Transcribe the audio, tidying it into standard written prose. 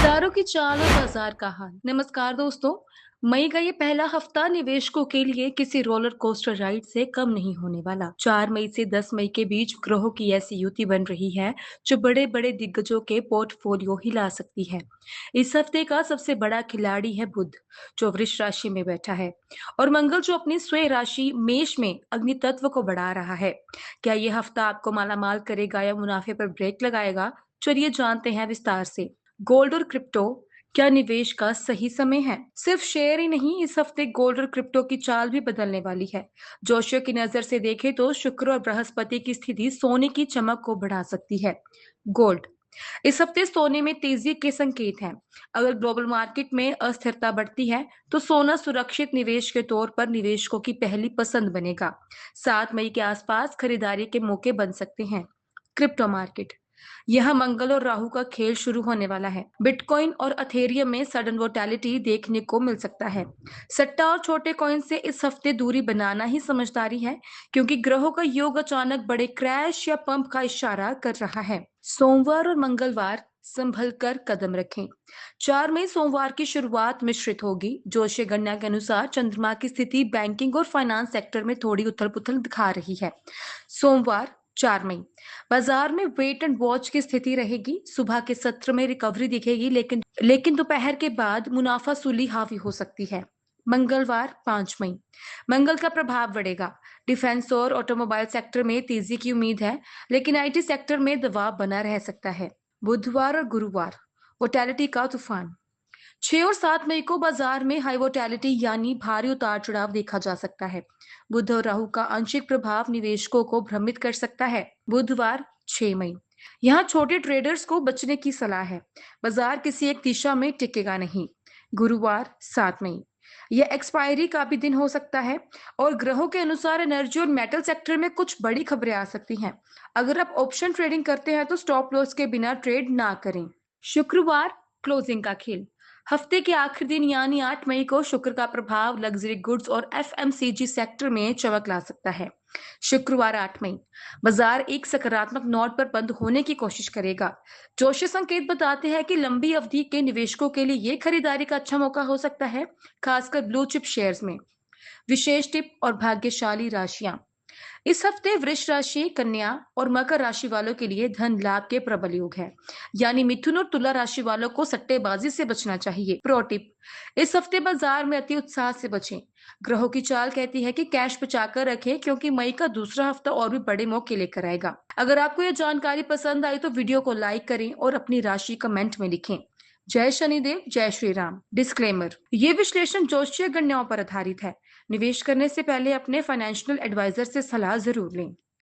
सितारों की चाल और बाजार का हाल। नमस्कार दोस्तों। मई का ये पहला हफ्ता निवेशकों के लिए किसी रोलर कोस्टर राइड से कम नहीं होने वाला। 4 मई से 10 मई के बीच ग्रहों की ऐसी युति बन रही है जो बड़े बड़े दिग्गजों के पोर्टफोलियो हिला सकती है। इस हफ्ते का सबसे बड़ा खिलाड़ी है बुध, जो वृष राशि में बैठा है, और मंगल, जो अपनी स्वयं राशि मेष में अग्नि तत्व को बढ़ा रहा है। क्या ये हफ्ता आपको मालामाल करेगा या मुनाफे पर ब्रेक लगाएगा? चलिए जानते हैं विस्तार से। गोल्ड और क्रिप्टो, क्या निवेश का सही समय है? सिर्फ शेयर ही नहीं, इस हफ्ते गोल्ड और क्रिप्टो की चाल भी बदलने वाली है। जोशियों की नजर से देखें तो शुक्र और बृहस्पति की स्थिति सोने की चमक को बढ़ा सकती है। गोल्ड, इस हफ्ते सोने में तेजी के संकेत हैं। अगर ग्लोबल मार्केट में अस्थिरता बढ़ती है तो सोना सुरक्षित निवेश के तौर पर निवेशकों की पहली पसंद बनेगा। 7 मई के आसपास खरीदारी के मौके बन सकते हैं। क्रिप्टो मार्केट, यह मंगल और राहु का खेल शुरू होने वाला है। बिटकॉइन और अथेरियम में सडन वोटैलिटी देखने को मिल सकता है। सट्टा और छोटे कॉइन से इस हफ्ते दूरी बनाना ही समझदारी है, क्योंकि ग्रहों का योग अचानक बड़े क्रैश या पंप का इशारा कर रहा है। सोमवार और मंगलवार संभल कर कदम रखें। 4 मई सोमवार की शुरुआत मिश्रित होगी। जोशी गणना के अनुसार चंद्रमा की स्थिति बैंकिंग और फाइनेंस सेक्टर में थोड़ी उथल पुथल दिखा रही है। सोमवार 4 मई, बाजार में वेट एंड वॉच की स्थिति रहेगी। सुबह के सत्र में रिकवरी दिखेगी, लेकिन दोपहर के बाद मुनाफासूली हावी हो सकती है। मंगलवार 5 मई, मंगल का प्रभाव बढ़ेगा। डिफेंस और ऑटोमोबाइल सेक्टर में तेजी की उम्मीद है, लेकिन आईटी सेक्टर में दबाव बना रह सकता है। बुधवार और गुरुवार वोटैलिटी का तूफान। 6 और 7 मई को बाजार में हाई वोटैलिटी यानी भारी उतार चढ़ाव देखा जा सकता है। बुध और राहु का आंशिक प्रभाव निवेशकों को भ्रमित कर सकता है। बुधवार 6 मई, यहाँ छोटे ट्रेडर्स को बचने की सलाह है। बाजार किसी एक दिशा में टिकेगा नहीं। गुरुवार 7 मई, यह एक्सपायरी का भी दिन हो सकता है, और ग्रहों के अनुसार एनर्जी और मेटल सेक्टर में कुछ बड़ी खबरें आ सकती हैं। अगर आप ऑप्शन ट्रेडिंग करते हैं तो स्टॉप लॉस के बिना ट्रेड ना करें। शुक्रवार क्लोजिंग का खेल। हफ्ते के आखिरी दिन यानी 8 मई को शुक्र का प्रभाव लग्जरी गुड्स और एफएमसीजी सेक्टर में चमक ला सकता है। शुक्रवार 8 मई, बाजार एक सकारात्मक नोट पर बंद होने की कोशिश करेगा। जोशी संकेत बताते हैं कि लंबी अवधि के निवेशकों के लिए ये खरीदारी का अच्छा मौका हो सकता है, खासकर ब्लू चिप शेयर्स में। विशेष टिप और भाग्यशाली राशियां। इस हफ्ते वृष राशि, कन्या और मकर राशि वालों के लिए धन लाभ के प्रबल योग है। यानी मिथुन और तुला राशि वालों को सट्टेबाजी से बचना चाहिए। प्रो टिप, इस हफ्ते बाजार में अति उत्साह से बचें। ग्रहों की चाल कहती है कि कैश बचाकर रखें, क्योंकि मई का दूसरा हफ्ता और भी बड़े मौके लेकर आएगा। अगर आपको यह जानकारी पसंद आई तो वीडियो को लाइक करें और अपनी राशि कमेंट में लिखें। जय शनिदेव, जय श्री राम। डिस्क्लेमर, ये विश्लेषण ज्योतिषीय गणनाओं पर आधारित है। निवेश करने से पहले अपने फाइनेंशियल एडवाइजर से सलाह जरूर लें।